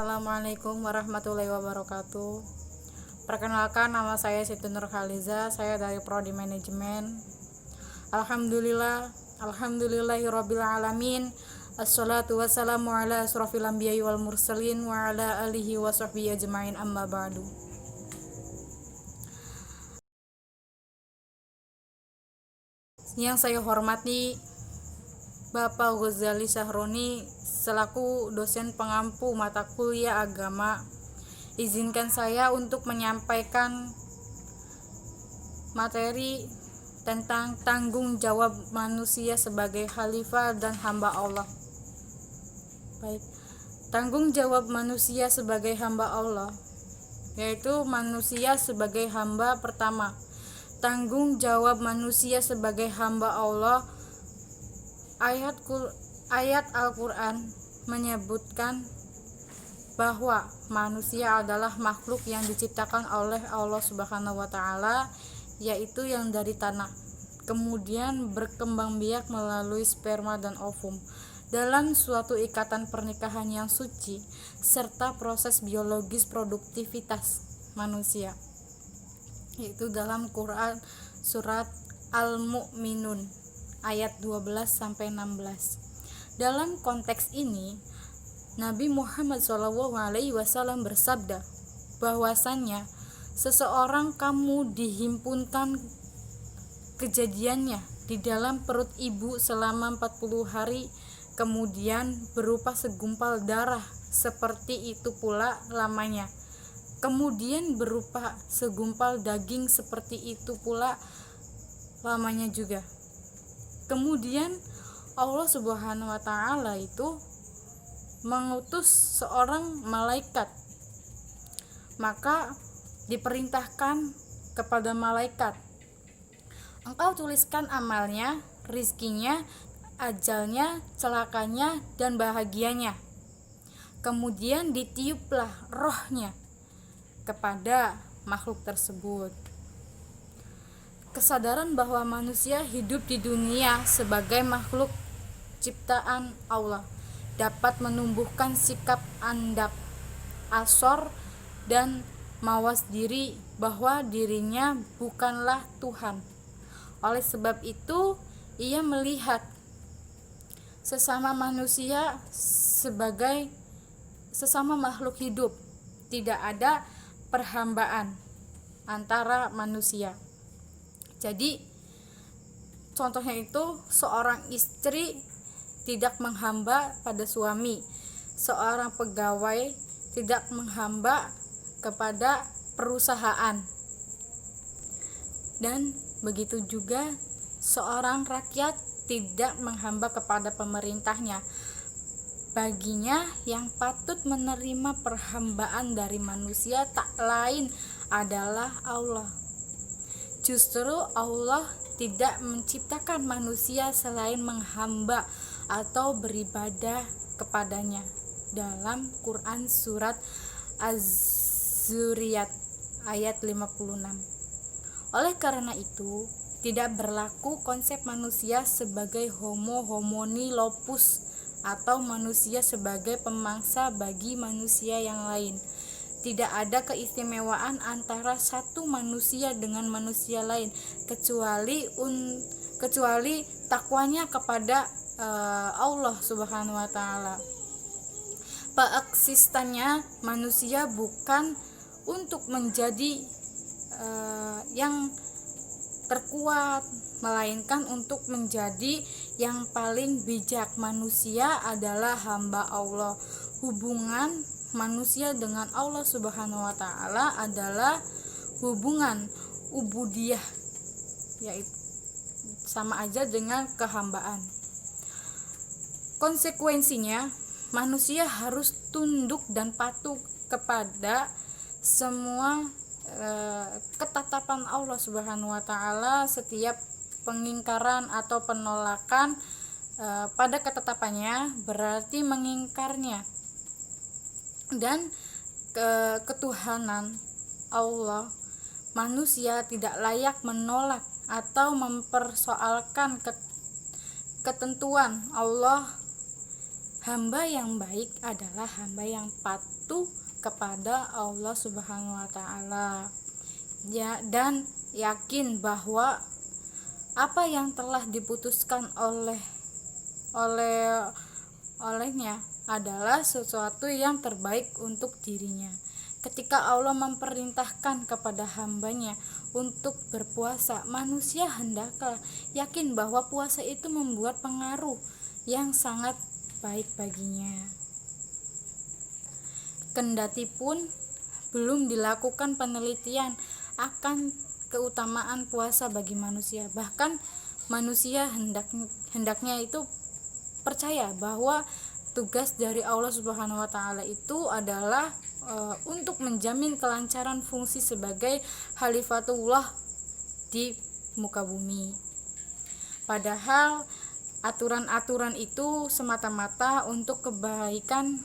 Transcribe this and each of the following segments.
Assalamualaikum warahmatullahi wabarakatuh. Perkenalkan, nama saya Siti Nurhaliza. Saya dari Prodi Manajemen. Alhamdulillahirabbil alamin. Assalatu wassalamu ala asrofil anbiya'i wal mursalin wa ala alihi wa sahbihi ajmain, amma ba'du. Yang saya hormati Bapak Ghazali Syahroni selaku dosen pengampu mata kuliah agama, izinkan saya untuk menyampaikan materi tentang tanggung jawab manusia sebagai khalifah dan hamba Allah. Baik, tanggung jawab manusia sebagai hamba Allah, yaitu manusia sebagai hamba. Pertama, tanggung jawab manusia sebagai hamba Allah. Ayat Al-Quran menyebutkan bahwa manusia adalah makhluk yang diciptakan oleh Allah Subhanahu wa Ta'ala, yaitu yang dari tanah, kemudian berkembang biak melalui sperma dan ovum dalam suatu ikatan pernikahan yang suci, serta proses biologis produktivitas manusia, yaitu dalam Quran surat Al-Mu'minun ayat 12-16. Dalam konteks ini, Nabi Muhammad SAW bersabda bahwasannya seseorang kamu dihimpunkan kejadiannya di dalam perut ibu selama 40 hari, kemudian berupa segumpal darah, seperti itu pula lamanya, kemudian berupa segumpal daging, seperti itu pula lamanya juga. Kemudian Allah Subhanahu wa Ta'ala itu mengutus seorang malaikat, maka diperintahkan kepada malaikat, engkau tuliskan amalnya, rizkinya, ajalnya, celakanya, dan bahagianya. Kemudian ditiuplah rohnya kepada makhluk tersebut. Kesadaran bahwa manusia hidup di dunia sebagai makhluk ciptaan Allah dapat menumbuhkan sikap andap, asor, dan mawas diri bahwa dirinya bukanlah Tuhan. Oleh sebab itu, ia melihat sesama manusia sebagai sesama makhluk hidup. Tidak ada perhambaan antara manusia. Jadi contohnya itu, seorang istri tidak menghamba pada suami, seorang pegawai tidak menghamba kepada perusahaan, dan begitu juga seorang rakyat tidak menghamba kepada pemerintahnya. Baginya yang patut menerima perhambaan dari manusia tak lain adalah Allah. Justru Allah tidak menciptakan manusia selain menghamba atau beribadah kepadanya. Dalam Quran surat Az-Zuriyat ayat 56. Oleh karena itu, tidak berlaku konsep manusia sebagai homo homini lupus atau manusia sebagai pemangsa bagi manusia yang lain. Tidak ada keistimewaan antara satu manusia dengan manusia lain kecuali takwanya kepada Allah Subhanahu wa Ta'ala. Peeksistannya manusia bukan untuk menjadi yang terkuat, melainkan untuk menjadi yang paling bijak. Manusia adalah hamba Allah. Hubungan manusia dengan Allah Subhanahu wa Ta'ala adalah hubungan ubudiyah, yaitu sama aja dengan kehambaan. Konsekuensinya, manusia harus tunduk dan patuh kepada semua ketetapan Allah Subhanahu wa Ta'ala. Setiap pengingkaran atau penolakan pada ketetapannya berarti mengingkarnya, dan ketuhanan Allah. Manusia tidak layak menolak atau mempersoalkan ketentuan Allah Hamba yang baik adalah hamba yang patuh kepada Allah Subhanahu wa taala. Ya, dan yakin bahwa apa yang telah diputuskan oleh olehnya adalah sesuatu yang terbaik untuk dirinya. Ketika Allah memerintahkan kepada hambanya untuk berpuasa, manusia hendaklah yakin bahwa puasa itu membuat pengaruh yang sangat baik baginya. Kendati pun belum dilakukan penelitian akan keutamaan puasa bagi manusia, bahkan manusia hendaknya itu percaya bahwa tugas dari Allah Subhanahu wa taala itu adalah untuk menjamin kelancaran fungsi sebagai khalifatullah di muka bumi. Padahal aturan-aturan itu semata-mata untuk kebaikan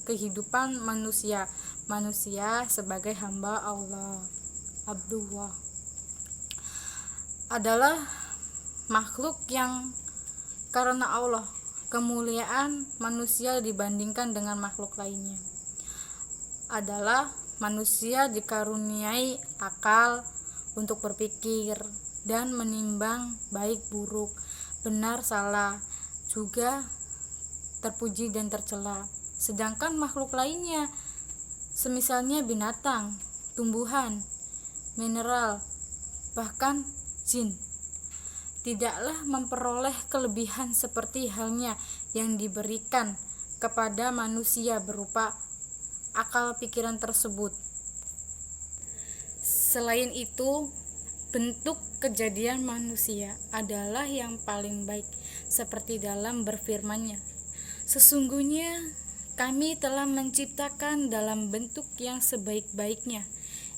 kehidupan manusia sebagai hamba Allah. Abdullah adalah makhluk yang karena Allah kemuliaan manusia dibandingkan dengan makhluk lainnya adalah manusia dikaruniai akal untuk berpikir dan menimbang baik buruk, benar salah, juga terpuji dan tercela. Sedangkan makhluk lainnya semisalnya binatang, tumbuhan, mineral, bahkan jin tidaklah memperoleh kelebihan seperti halnya yang diberikan kepada manusia berupa akal pikiran tersebut. Selain itu, bentuk kejadian manusia adalah yang paling baik, seperti dalam berfirman-Nya, sesungguhnya kami telah menciptakan dalam bentuk yang sebaik-baiknya,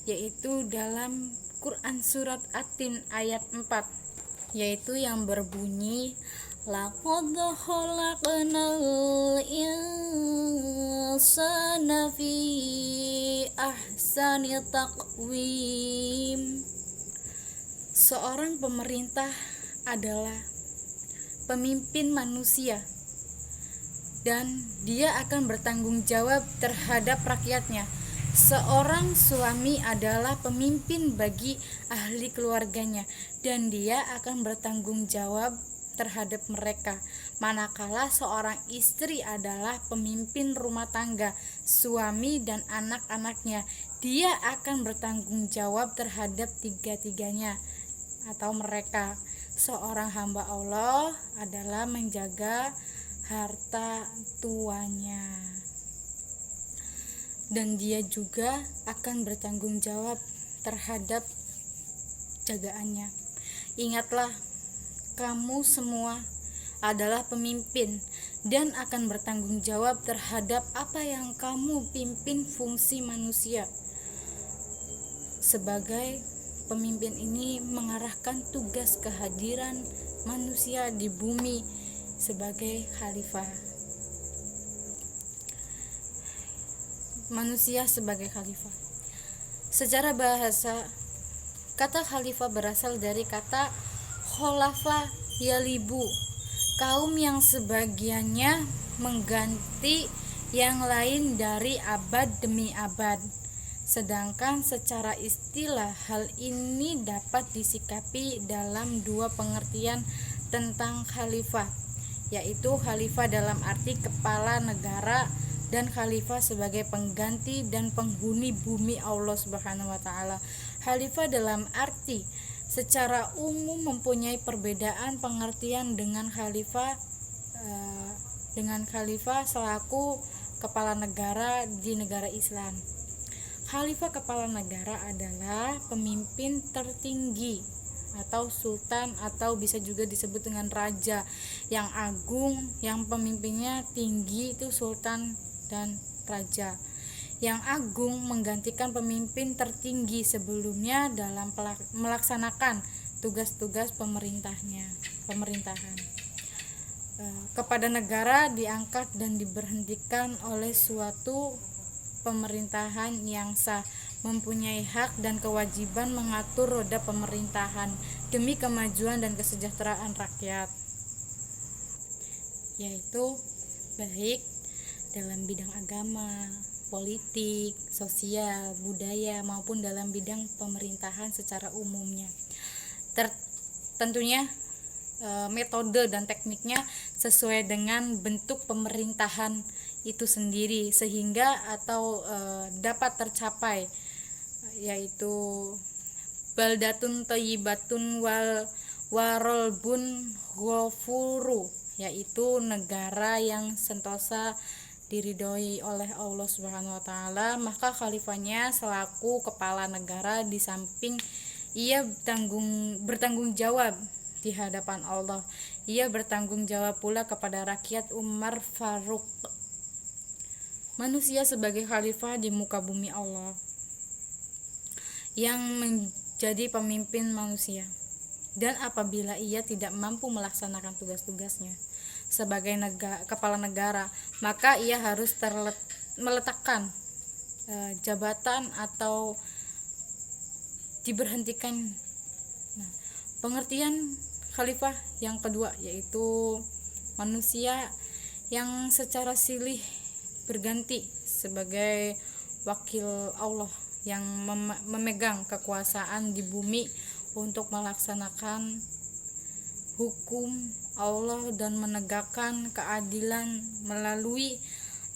yaitu dalam Quran surat At-Tin ayat 4, yaitu yang berbunyi, laqad khalaqnal insana fi ahsani taqwim. Seorang pemerintah adalah pemimpin manusia dan dia akan bertanggung jawab terhadap rakyatnya. Seorang suami adalah pemimpin bagi ahli keluarganya dan dia akan bertanggung jawab terhadap mereka. Manakala seorang istri adalah pemimpin rumah tangga, suami dan anak-anaknya, dia akan bertanggung jawab terhadap tiga-tiganya atau mereka. Seorang hamba Allah adalah menjaga harta tuanya dan dia juga akan bertanggung jawab terhadap jagaannya. Ingatlah, kamu semua adalah pemimpin dan akan bertanggung jawab terhadap apa yang kamu pimpin fungsi manusia. Sebagai pemimpin ini mengarahkan tugas kehadiran manusia di bumi sebagai khalifah. Manusia sebagai khalifah. Secara bahasa, kata khalifah berasal dari kata kholafa yalibu, kaum yang sebagiannya mengganti yang lain dari abad demi abad. Sedangkan secara istilah hal ini dapat disikapi dalam dua pengertian tentang khalifah, yaitu khalifah dalam arti kepala negara dan khalifah sebagai pengganti dan penghuni bumi Allah Subhanahu wa taala. Khalifah dalam arti secara umum mempunyai perbedaan pengertian dengan khalifah selaku kepala negara di negara Islam. Khalifah kepala negara adalah pemimpin tertinggi atau sultan, atau bisa juga disebut dengan raja yang agung, yang pemimpinnya tinggi, itu sultan dan raja. Yang agung menggantikan pemimpin tertinggi sebelumnya dalam melaksanakan tugas-tugas pemerintahan. Kepada negara diangkat dan diberhentikan oleh suatu pemerintahan yang sah, mempunyai hak dan kewajiban mengatur roda pemerintahan demi kemajuan dan kesejahteraan rakyat, yaitu baik dalam bidang agama, politik, sosial, budaya maupun dalam bidang pemerintahan secara umumnya. Tentunya metode dan tekniknya sesuai dengan bentuk pemerintahan itu sendiri sehingga atau dapat tercapai, yaitu baldatun thayyibatun warolbun ghafuru, yaitu negara yang sentosa diridhoi oleh Allah Subhanahu wa taala. Maka khalifahnya selaku kepala negara di samping ia bertanggung jawab di hadapan Allah, ia bertanggung jawab pula kepada rakyat. Umar Faruk, manusia sebagai khalifah di muka bumi Allah yang menjadi pemimpin manusia, dan apabila ia tidak mampu melaksanakan tugas-tugasnya sebagai kepala negara, maka ia harus meletakkan jabatan atau diberhentikan. Nah, pengertian khalifah yang kedua yaitu manusia yang secara silih berganti sebagai wakil Allah yang memegang kekuasaan di bumi untuk melaksanakan hukum Allah dan menegakkan keadilan melalui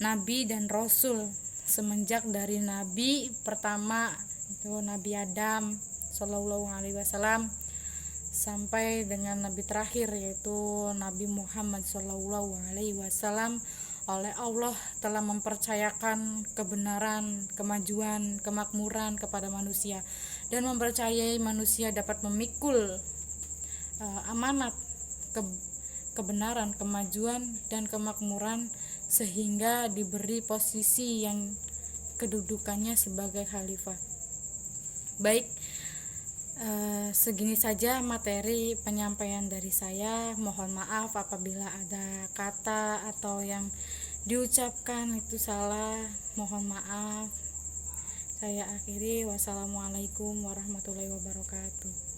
nabi dan rasul semenjak dari nabi pertama itu Nabi Adam Shallallahu Alaihi Wasallam sampai dengan nabi terakhir yaitu Nabi Muhammad Shallallahu Alaihi Wasallam. Oleh Allah telah mempercayakan kebenaran, kemajuan, kemakmuran kepada manusia dan mempercayai manusia dapat memikul amanat kebenaran, kemajuan dan kemakmuran sehingga diberi posisi yang kedudukannya sebagai khalifah. Baik, segini saja materi penyampaian dari saya. Mohon maaf apabila ada kata atau yang diucapkan itu salah, mohon maaf. Saya akhiri. Wassalamualaikum warahmatullahi wabarakatuh.